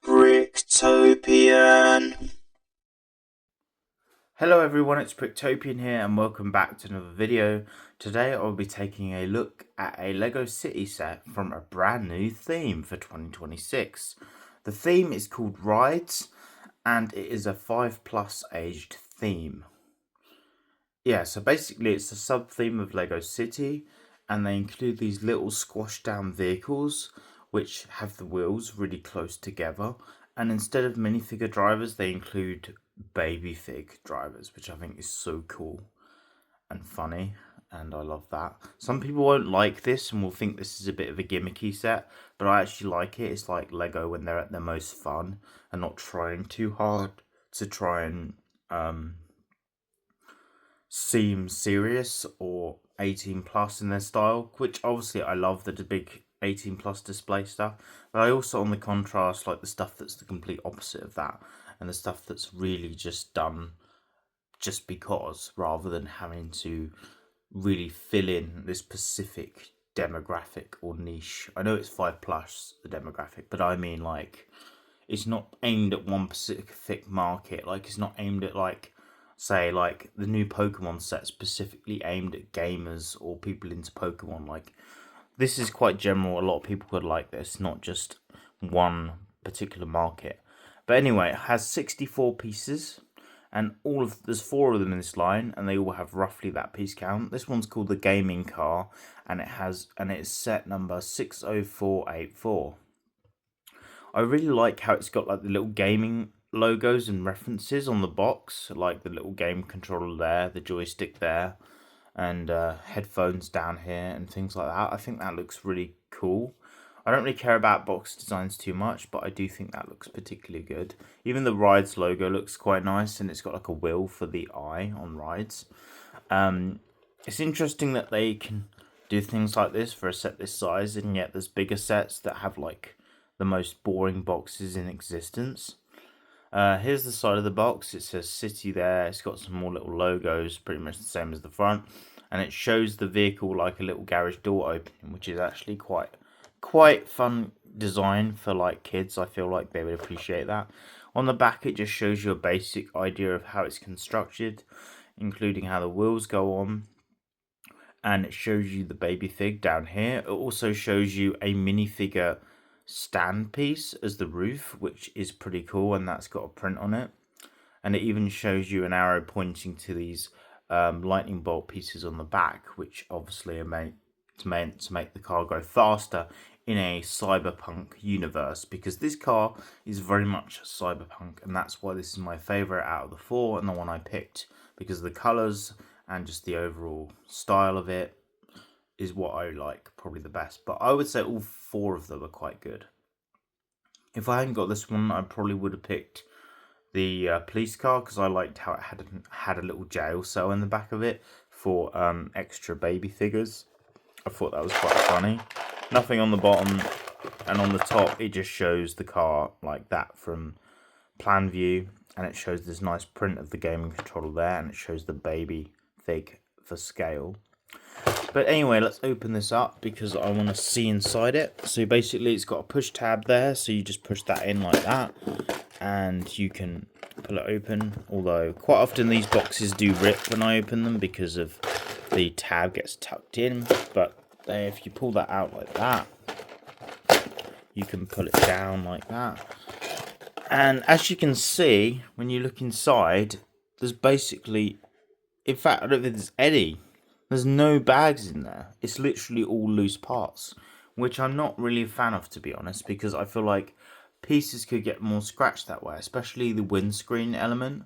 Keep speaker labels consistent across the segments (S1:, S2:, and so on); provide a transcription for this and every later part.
S1: Bricktopian.
S2: Hello everyone, it's Bricktopian here and welcome back to another video. Today I'll be taking a look at a LEGO City set from a brand new theme for 2026. The theme is called Rides and it is a 5+ aged theme. Yeah, so basically it's a sub-theme of LEGO City and they include these little squashed down vehicles which have the wheels really close together, and instead of minifigure drivers they include baby fig drivers, which I think is so cool and funny, and I love that. Some people won't like this and will think this is a bit of a gimmicky set, but I actually like it. It's like LEGO when they're at their most fun and not trying too hard to try and seem serious or 18+ in their style, which obviously I love the big 18+ display stuff, but I also, on the contrast, like the stuff that's the complete opposite of that, and the stuff that's really just done just because, rather than having to really fill in this specific demographic or niche. I know it's 5+ the demographic, but I mean, like, it's not aimed at one specific market. Like, it's not aimed at, like, say, like the new Pokemon set specifically aimed at gamers or people into Pokemon. Like, this is quite general. A lot of people could like this, not just one particular market. But anyway, it has 64 pieces, and there's 4 of them in this line, and they all have roughly that piece count. This one's called the Gaming Car, and it's set number 60484. I really like how it's got like the little gaming logos and references on the box, like the little game controller there, the joystick there, and headphones down here and things like that. I think that looks really cool. I don't really care about box designs too much, but I do think that looks particularly good. Even the Rides logo looks quite nice, and it's got like a wheel for the eye on Rides. It's interesting that they can do things like this for a set this size, and yet there's bigger sets that have like the most boring boxes in existence. Here's the side of the box. It says City there. It's got some more little logos, pretty much the same as the front, and it shows the vehicle like a little garage door opening, which is actually quite fun design for like kids. I feel like they would appreciate that. On the back, it just shows you a basic idea of how it's constructed, including how the wheels go on, and it shows you the baby fig down here. It also shows you a minifigure stand piece as the roof, which is pretty cool, and that's got a print on it. And it even shows you an arrow pointing to these lightning bolt pieces on the back, which obviously are meant to make the car go faster in a cyberpunk universe, because this car is very much cyberpunk, and that's why this is my favorite out of the 4 and the one I picked, because of the colors and just the overall style of it is what I like probably the best. But I would say all 4 of them are quite good. If I hadn't got this one, I probably would have picked the police car, because I liked how it had a little jail cell in the back of it for extra baby figures. I thought that was quite funny. Nothing on the bottom, and on the top it just shows the car like that from plan view, and it shows this nice print of the gaming controller there, and it shows the baby fig for scale. But anyway, let's open this up because I want to see inside it. So basically it's got a push tab there, so you just push that in like that and you can pull it open, although quite often these boxes do rip when I open them because of the tab gets tucked in. But if you pull that out like that, you can pull it down like that, and as you can see when you look inside, there's basically, in fact I don't think there's no bags in there. It's literally all loose parts, which I'm not really a fan of, to be honest, because I feel like pieces could get more scratched that way, especially the windscreen element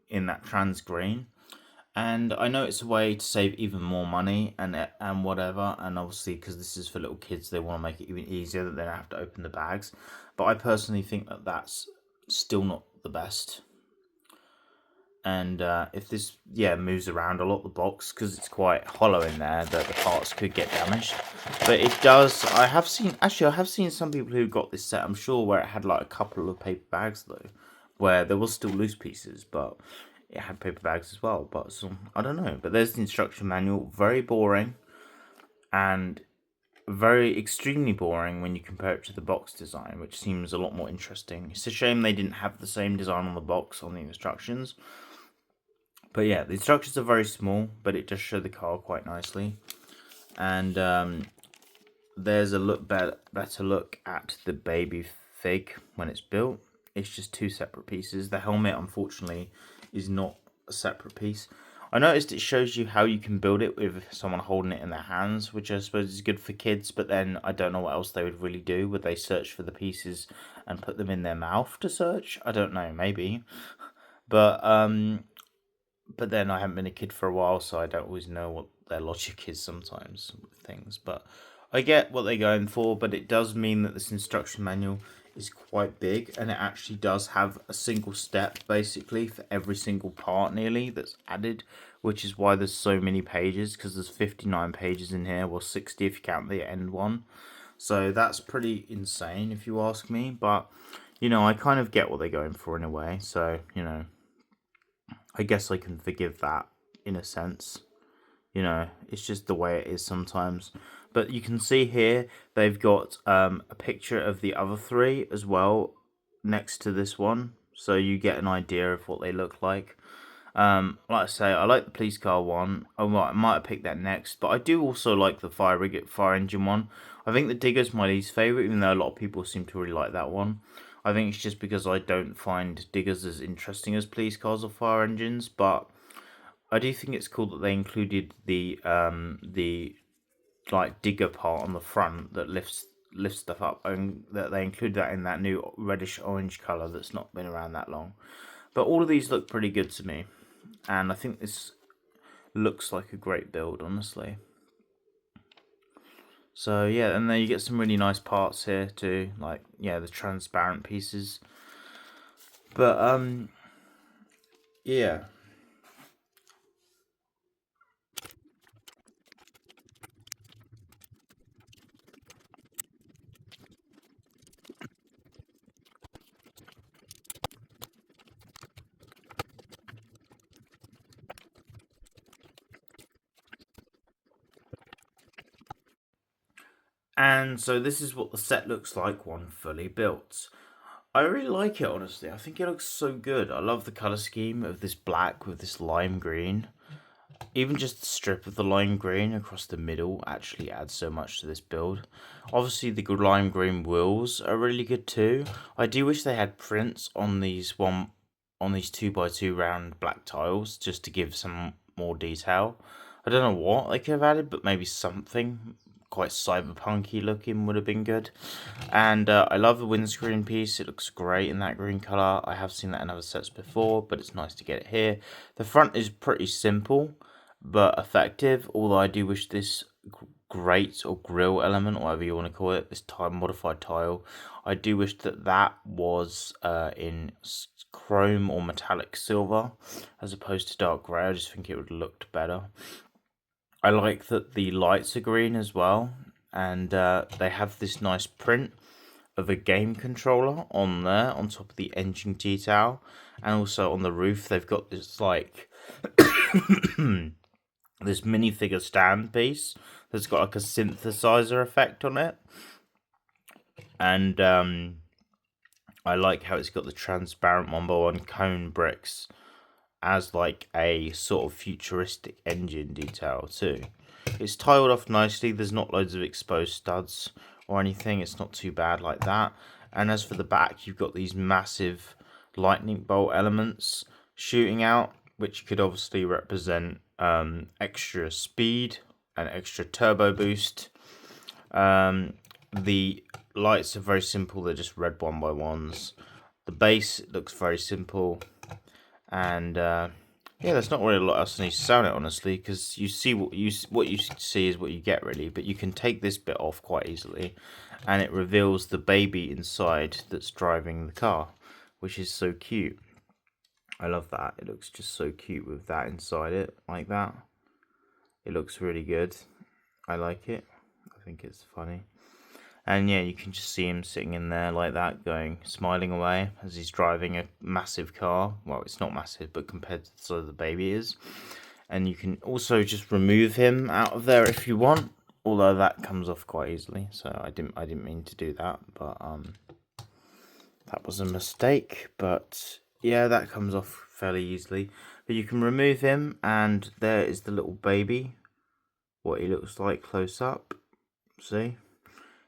S2: in that trans green. And I know it's a way to save even more money and whatever, and obviously because this is for little kids, they want to make it even easier that they don't have to open the bags. But I personally think that that's still not the best. And if this moves around a lot, the box, because it's quite hollow in there, that the parts could get damaged. But it does. I have seen some people who got this set, I'm sure, where it had like a couple of paper bags though, where there was still loose pieces, but it had paper bags as well. But I don't know. But there's the instruction manual, very boring, and very extremely boring when you compare it to the box design, which seems a lot more interesting. It's a shame they didn't have the same design on the box on the instructions. But yeah, the instructions are very small, but it does show the car quite nicely. And there's a better look at the baby fig when it's built. It's just two separate pieces. The helmet, unfortunately, is not a separate piece. I noticed it shows you how you can build it with someone holding it in their hands, which I suppose is good for kids, but then I don't know what else they would really do. Would they search for the pieces and put them in their mouth to search? I don't know, maybe. But then I haven't been a kid for a while, so I don't always know what their logic is sometimes with things. But I get what they're going for, but it does mean that this instruction manual is quite big, and it actually does have a single step basically for every single part nearly that's added, which is why there's so many pages, because there's 59 pages in here, well 60 if you count the end one. So that's pretty insane if you ask me, but you know, I kind of get what they're going for in a way, so you know, I guess I can forgive that in a sense. You know, it's just the way it is sometimes. But you can see here they've got a picture of the other three as well next to this one, so you get an idea of what they look like. Like I say, I like the police car one. I might have picked that next, but I do also like the fire engine one. I think the digger's my least favorite, even though a lot of people seem to really like that one. I think it's just because I don't find diggers as interesting as police cars or fire engines, but I do think it's cool that they included the like digger part on the front that lifts stuff up, and that they include that in that new reddish orange color that's not been around that long. But all of these look pretty good to me, and I think this looks like a great build, honestly. So yeah, and then you get some really nice parts here too, like yeah, the transparent pieces. But yeah. And so this is what the set looks like when fully built. I really like it, honestly. I think it looks so good. I love the colour scheme of this black with this lime green. Even just the strip of the lime green across the middle actually adds so much to this build. Obviously the lime green wheels are really good too. I do wish they had prints on these 2x2 round black tiles just to give some more detail. I don't know what they could have added, but maybe something quite cyberpunky looking would have been good. And I love the windscreen piece. It looks great in that green color. I have seen that in other sets before, but it's nice to get it here. The front is pretty simple but effective, although I do wish this grate or grill element, or whatever you want to call it, this time modified tile, I do wish that that was in chrome or metallic silver as opposed to dark grey. I just think it would have looked better. I like that the lights are green as well, and they have this nice print of a game controller on there on top of the engine detail, and also on the roof they've got this like this minifigure stand piece that's got like a synthesizer effect on it, and I like how it's got the transparent 1x1 cone bricks as like a sort of futuristic engine detail too. It's tiled off nicely. There's not loads of exposed studs or anything. It's not too bad like that. And as for the back, you've got these massive lightning bolt elements shooting out, which could obviously represent extra speed and extra turbo boost. The lights are very simple. They're just red 1x1s. The base looks very simple, and yeah, there's not really a lot else I need to say on it, honestly, because you see what you see is what you get, really. But you can take this bit off quite easily, and it reveals the baby inside that's driving the car, which is so cute. I love that. It looks just so cute with that inside it, like that. It looks really good. I like it. I think it's funny. And yeah, you can just see him sitting in there like that, smiling away as he's driving a massive car. Well, it's not massive, but compared to the size the baby is. And you can also just remove him out of there if you want. although that comes off quite easily, so I didn't mean to do that, but that was a mistake. But yeah, that comes off fairly easily. But you can remove him, and there is the little baby, what he looks like close up. See,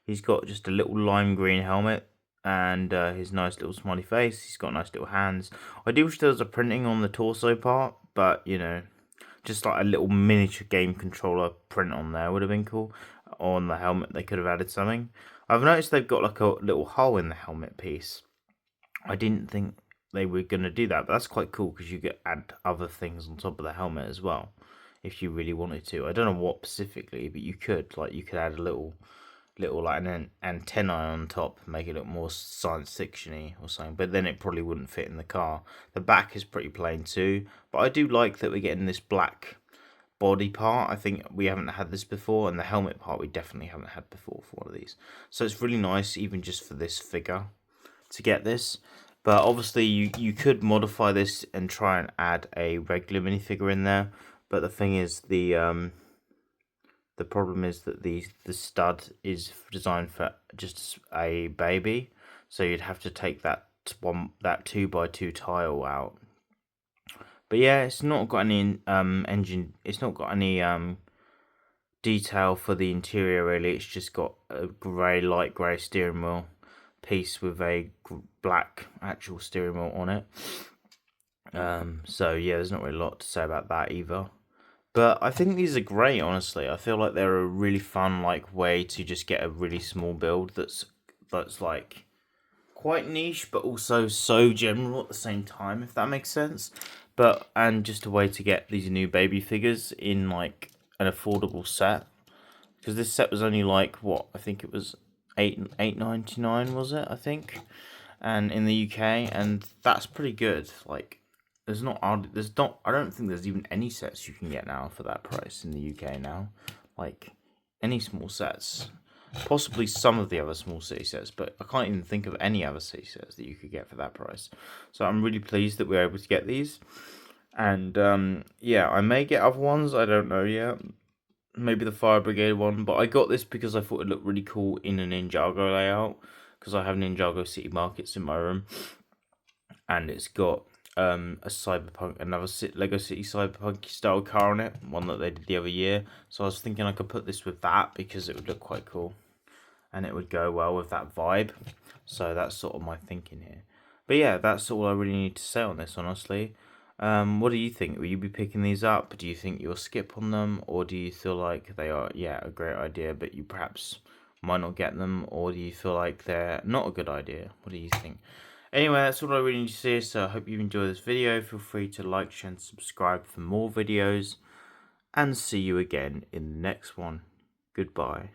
S2: he's got just a little lime green helmet and his nice little smiley face. He's got nice little hands. I do wish there was a printing on the torso part, but you know, just like a little miniature game controller print on there would have been cool. On the helmet, they could have added something. I've noticed they've got like a little hole in the helmet piece. I didn't think they were going to do that, but that's quite cool because you could add other things on top of the helmet as well if you really wanted to. I don't know what specifically, but you could. Like, you could add a little like an antenna on top, make it look more science fictiony or something, but then it probably wouldn't fit in the car. The back is pretty plain too, but I do like that we're getting this black body part. I think we haven't had this before, and the helmet part we definitely haven't had before for one of these. So it's really nice, even just for this figure, to get this. But obviously you could modify this and try and add a regular minifigure in there, but the thing is, the problem is that the stud is designed for just a baby, so you'd have to take that 2x2 tile out. But yeah, it's not got any engine. It's not got any detail for the interior really. It's just got a light grey steering wheel piece with a black actual steering wheel on it. So yeah, there's not really a lot to say about that either. But I think these are great, honestly. I feel like they're a really fun way to just get a really small build that's like quite niche, but also so general at the same time, if that makes sense. And just a way to get these new baby figures in like an affordable set, because this set was only like, what, I think it was $8.99, was it, I think, and in the UK, and that's pretty good. Like, I don't think there's even any sets you can get now for that price in the UK now. Like, any small sets. Possibly some of the other small city sets, but I can't even think of any other city sets that you could get for that price. So I'm really pleased that we're able to get these. And yeah, I may get other ones, I don't know yet. Maybe the Fire Brigade one, but I got this because I thought it looked really cool in a Ninjago layout, because I have Ninjago City Markets in my room. And it's got another Lego City Cyberpunk style car on it, one that they did the other year. So I was thinking I could put this with that because it would look quite cool, and it would go well with that vibe. So that's sort of my thinking here. But yeah, that's all I really need to say on this, honestly. What do you think? Will you be picking these up? Do you think you'll skip on them, or do you feel like they are, yeah, a great idea, but you perhaps might not get them, or do you feel like they're not a good idea? What do you think? Anyway, that's all I really need to say, so I hope you enjoyed this video. Feel free to like, share, and subscribe for more videos, and see you again in the next one. Goodbye.